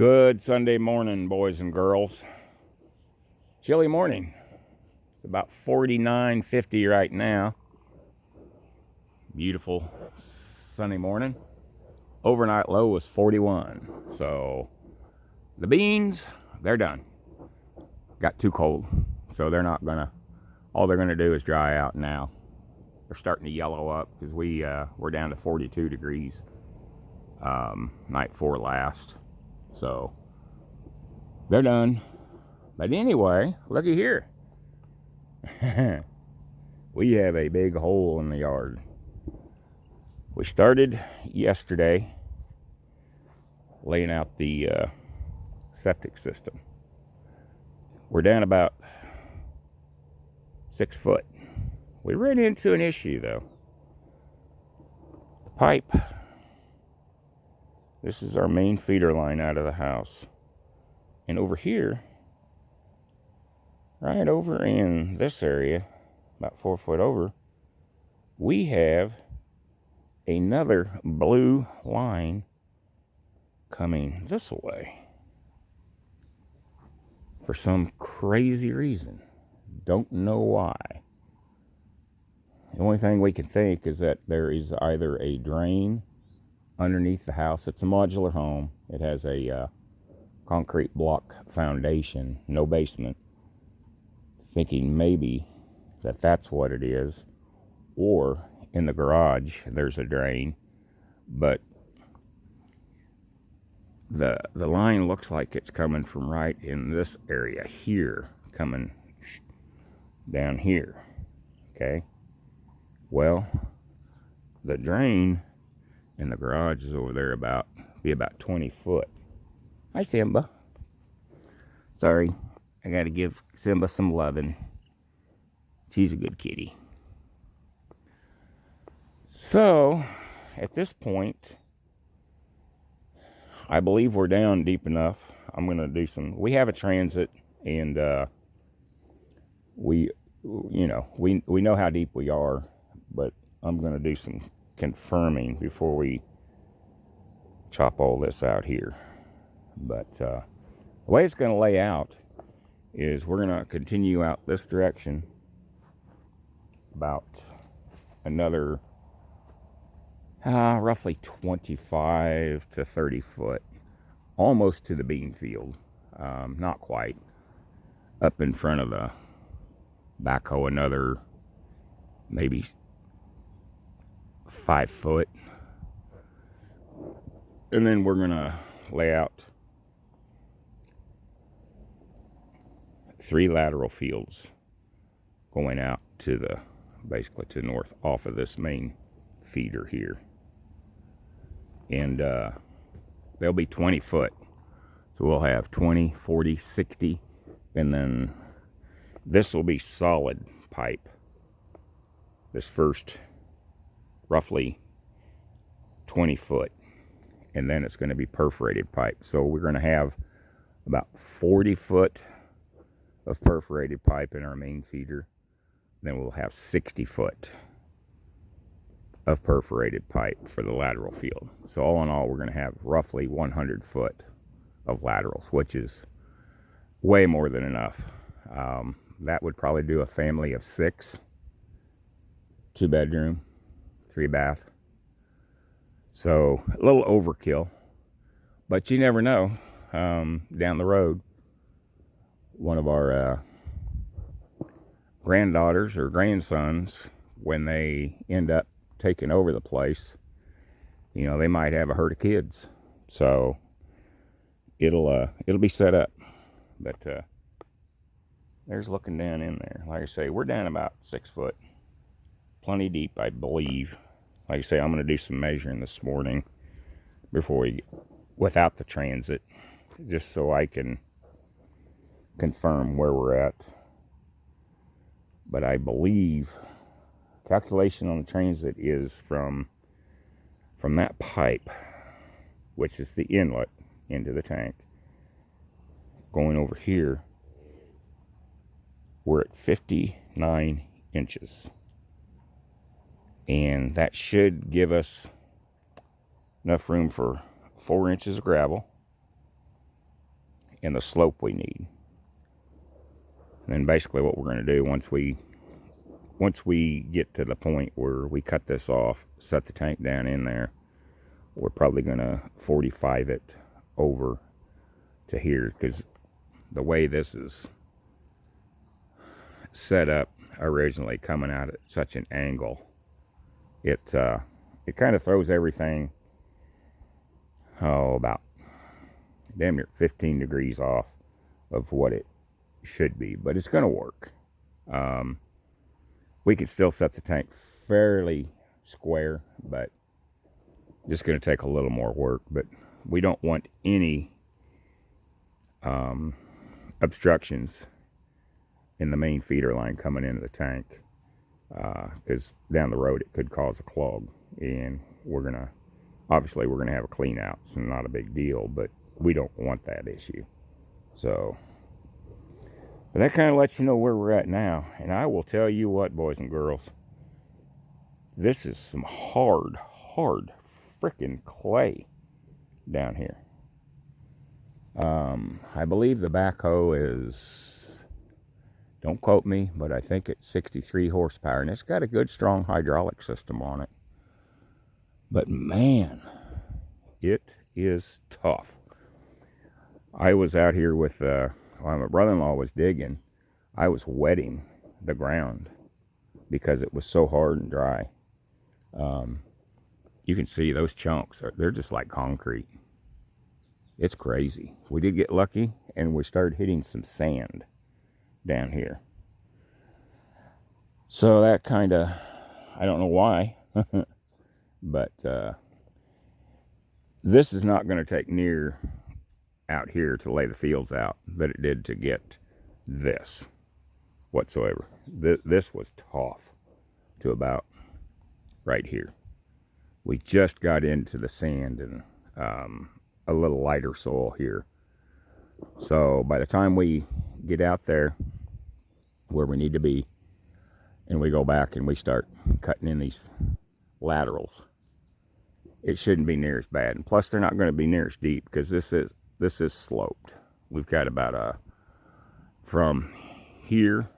Good Sunday morning, boys and girls. Chilly morning. It's about 49, 50 right now. Beautiful sunny morning. Overnight low was 41. So the beans, they're done. Got too cold. So they're not gonna, all they're gonna do is dry out now. They're starting to yellow up because we're down to 42 degrees night before last. So they're done. But anyway, looky here. We have a big hole in the yard. We started yesterday laying out the septic system. We're down about 6 foot. We ran into an issue though. The pipe. This is our main feeder line out of the house. And over here, right over in this area, about 4 foot over, we have another blue line coming this way for some crazy reason. Don't know why. The only thing we can think is that there is either a drain underneath the house. It's a modular home. It has a concrete block foundation, no basement. Thinking maybe that's what it is, or in the garage there's a drain, but the line looks like it's coming from right in this area here, coming down here. Okay, well, the drain in the garage is over there, about 20 foot. Hi Simba. Sorry, I gotta give Simba some loving. She's a good kitty. So, at this point, I believe we're down deep enough. I'm gonna do some, we have a transit, and we know how deep we are, but I'm gonna do some confirming before we chop all this out here. But the way it's gonna lay out is we're gonna continue out this direction about another roughly 25 to 30 foot, almost to the bean field. Not quite. Up in front of the backhoe, another maybe 5 foot. And then we're gonna lay out 3 lateral fields going out to the, basically to the north, off of this main feeder here. And they'll be 20 foot. So we'll have 20, 40, 60, and then this will be solid pipe. This first roughly 20 foot. And then it's going to be perforated pipe. So we're going to have about 40 foot of perforated pipe in our main feeder. Then we'll have 60 foot of perforated pipe for the lateral field. So all in all, we're going to have roughly 100 foot of laterals, which is way more than enough. That would probably do a family of 6, 2 bedroom, 3 bath. So a little overkill, but you never know. Down the road, one of our granddaughters or grandsons, when they end up taking over the place, they might have a herd of kids. So it'll be set up. But there's looking down in there. Like I say, we're down about 6 foot, plenty deep, I believe. Like I say, I'm going to do some measuring this morning before without the transit, just so I can confirm where we're at. But I believe calculation on the transit is from that pipe, which is the inlet into the tank, going over here. We're at 59 inches. And that should give us enough room for 4 inches of gravel, and the slope we need. And then basically what we're going to do once we get to the point where we cut this off, set the tank down in there, we're probably going to 45 it over to here, because the way this is set up originally, coming out at such an angle, it kind of throws everything about damn near 15 degrees off of what it should be, but it's going to work. We can still set the tank fairly square, but just going to take a little more work. But we don't want any obstructions in the main feeder line coming into the tank, because down the road it could cause a clog, and obviously we're gonna have a clean out. It's not a big deal, but we don't want that issue. So but that kind of lets you know where we're at now. And I will tell you what, boys and girls, this is some hard freaking clay down here. I believe the backhoe is, don't quote me, but I think it's 63 horsepower, and it's got a good strong hydraulic system on it. But man, it is tough. I was out here with while my brother-in-law was digging, I was wetting the ground because it was so hard and dry. You can see those chunks, they're just like concrete. It's crazy. We did get lucky, and we started hitting some sand down here. So that kind of, I don't know why, but this is not going to take near out here to lay the fields out that it did to get this whatsoever. This was tough to about right here. We just got into the sand and a little lighter soil here. So by the time we get out there where we need to be, and we go back and we start cutting in these laterals, it shouldn't be near as bad. And plus, they're not going to be near as deep, because this is sloped. We've got about from here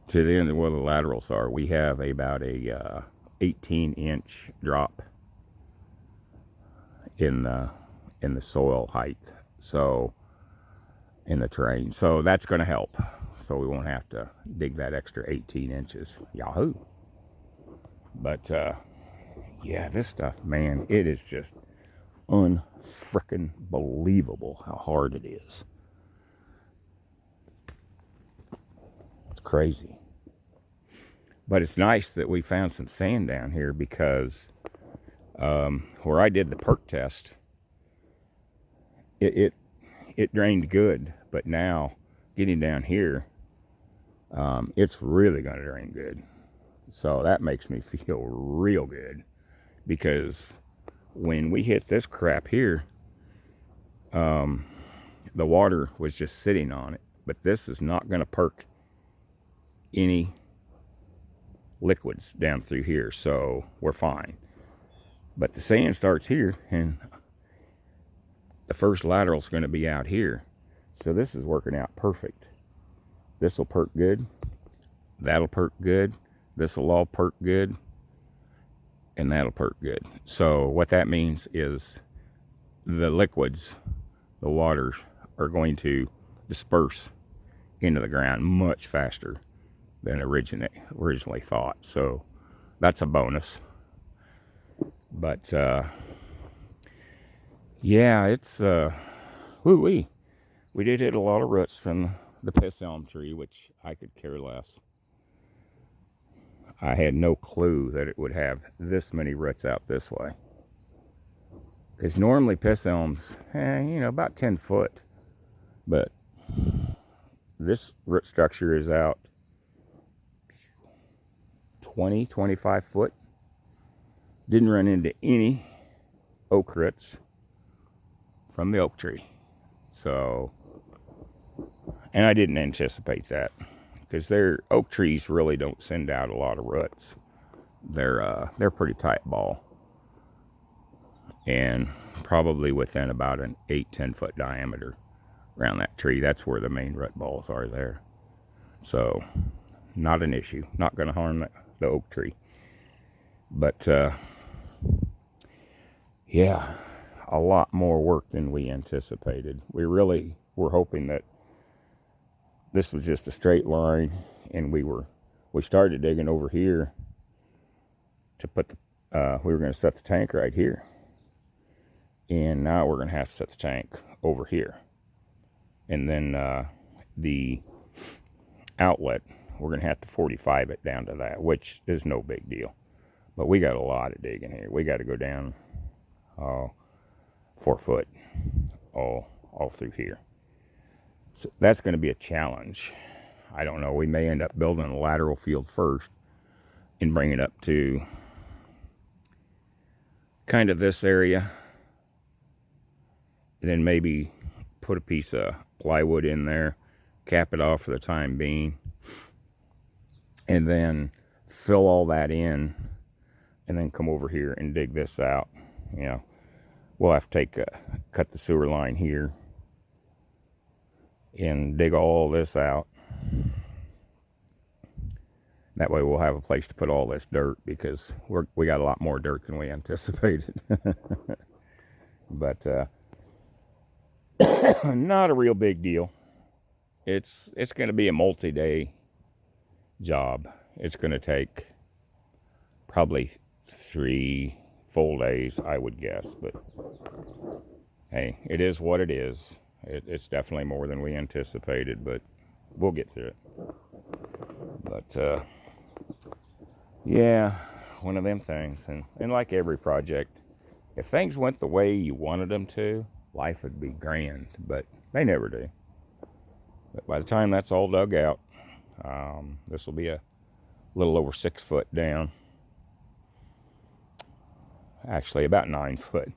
to the end of where the laterals are, we have about a 18-inch drop in the soil height, so in the terrain. So that's going to help. So we won't have to dig that extra 18 inches. Yahoo! But yeah, this stuff, man, it is just unfrickin' believable how hard it is. It's crazy. But it's nice that we found some sand down here, because where I did the perk test, it drained good. But now getting down here, it's really going to drain good. So that makes me feel real good, because when we hit this crap here, the water was just sitting on it. But this is not going to perk any liquids down through here, so we're fine. But the sand starts here, and the first lateral is going to be out here. So this is working out perfect. This will perk good. That'll perk good. This will all perk good. And that'll perk good. So what that means is the liquids, the waters, are going to disperse into the ground much faster than originally thought. So that's a bonus. But yeah, it's woo-wee. We did hit a lot of roots from the piss elm tree, which I could care less. I had no clue that it would have this many roots out this way. Because normally piss elms, about 10 foot. But this root structure is out 20, 25 foot. Didn't run into any oak roots from the oak tree. So, and I didn't anticipate that, because their oak trees really don't send out a lot of roots. They're pretty tight ball. and probably within about an 8-10 foot diameter around that tree. That's where the main root balls are there. So not an issue, not going to harm the oak tree. But yeah, a lot more work than we anticipated. We really were hoping that this was just a straight line, and we started digging over here to put we were going to set the tank right here, and now we're going to have to set the tank over here, and then the outlet, we're going to have to 45 it down to that, which is no big deal. But we got a lot of digging here. We got to go down 4 foot all through here. So that's going to be a challenge. I don't know. We may end up building a lateral field first and bring it up to kind of this area. And then maybe put a piece of plywood in there, cap it off for the time being, and then fill all that in, and then come over here and dig this out. You know, we'll have to cut the sewer line here and dig all this out. That way we'll have a place to put all this dirt, because we got a lot more dirt than we anticipated. But not a real big deal. It's going to be a multi-day job. It's going to take probably 3 full days, I would guess. But hey, it is what it is. It's definitely more than we anticipated, but we'll get through it. But yeah, one of them things. And like every project, if things went the way you wanted them to, life would be grand, but they never do. But by the time that's all dug out, this will be a little over 6 foot down. Actually, about 9 foot.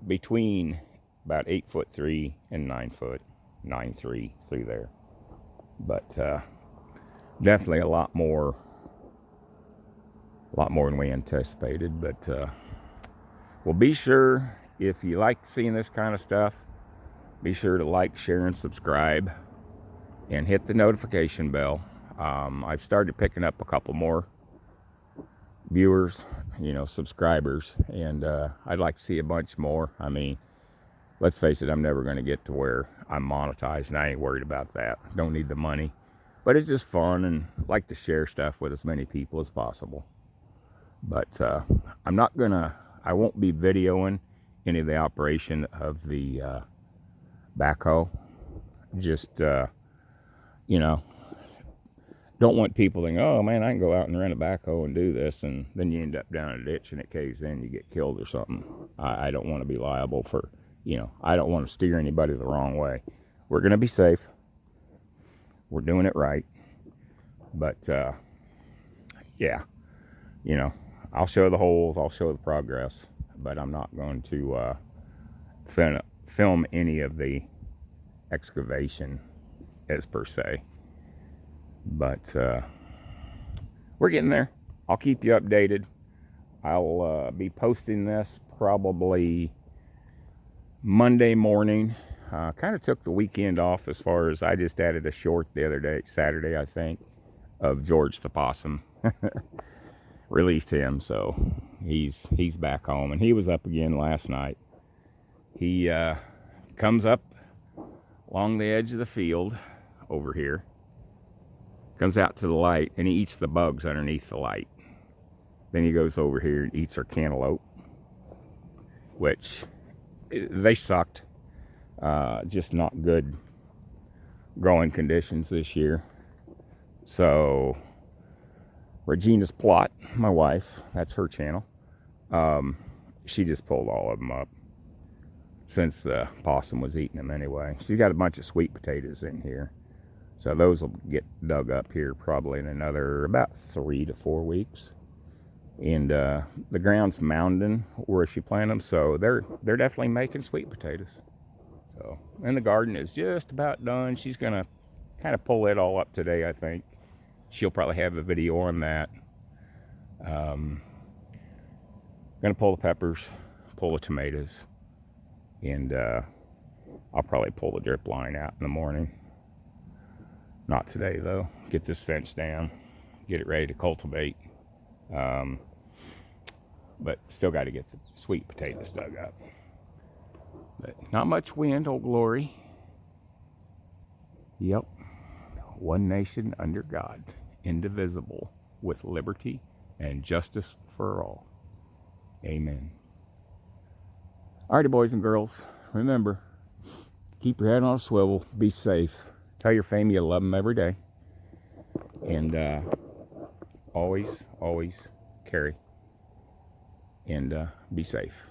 between about 8'3" and 9 foot, 9'3" through there. But definitely a lot more than we anticipated. But well, be sure, if you like seeing this kind of stuff, be sure to like, share, and subscribe, and hit the notification bell. I've started picking up a couple more viewers, subscribers, and I'd like to see a bunch more. I mean, let's face it, I'm never going to get to where I'm monetized, and I ain't worried about that. Don't need the money. But it's just fun, and like to share stuff with as many people as possible. But I won't be videoing any of the operation of the backhoe. Just, don't want people thinking, oh man, I can go out and rent a backhoe and do this, and then you end up down a ditch and it caves in, you get killed or something. I don't want to be liable for, I don't want to steer anybody the wrong way. We're going to be safe. We're doing it right. But, yeah, I'll show the holes, I'll show the progress, but I'm not going to film any of the excavation as per se. But we're getting there. I'll keep you updated. I'll be posting this probably Monday morning. Kind of took the weekend off, as far as I just added a short the other day, Saturday I think, of George the Possum. Released him, so he's back home, and he was up again last night. He comes up along the edge of the field over here, comes out to the light, and he eats the bugs underneath the light. Then he goes over here and eats our cantaloupe, which they sucked. Just not good growing conditions this year. So Regina's Plot, my wife, that's her channel, she just pulled all of them up, since the possum was eating them anyway. She's got a bunch of sweet potatoes in here, so those will get dug up here probably in another about 3 to 4 weeks. And the ground's mounding where she planted them, so they're definitely making sweet potatoes. So, and the garden is just about done. She's gonna kind of pull it all up today, I think. She'll probably have a video on that. Gonna pull the peppers, pull the tomatoes, and I'll probably pull the drip line out in the morning. Not today though. Get this fence down, get it ready to cultivate. But still got to get the sweet potatoes dug up. But not much wind, oh glory. Yep. One nation under God, indivisible, with liberty and justice for all. Amen. Alrighty, boys and girls, remember, keep your head on a swivel, be safe. Tell your family you love them every day. And always carry. And be safe.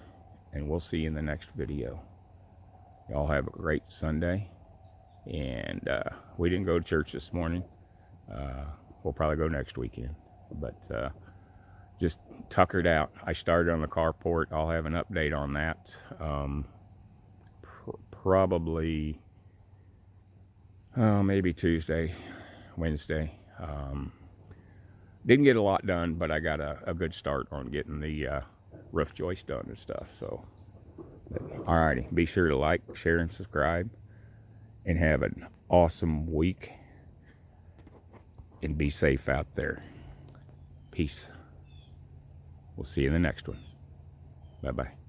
And we'll see you in the next video. Y'all have a great Sunday. And we didn't go to church this morning. We'll probably go next weekend. But just tuckered out. I started on the carport. I'll have an update on that. Probably maybe Tuesday, Wednesday. Didn't get a lot done, but I got a good start on getting the roof joist done and stuff. So, alrighty, be sure to like, share, and subscribe, and have an awesome week. And be safe out there. Peace. We'll see you in the next one. Bye-bye.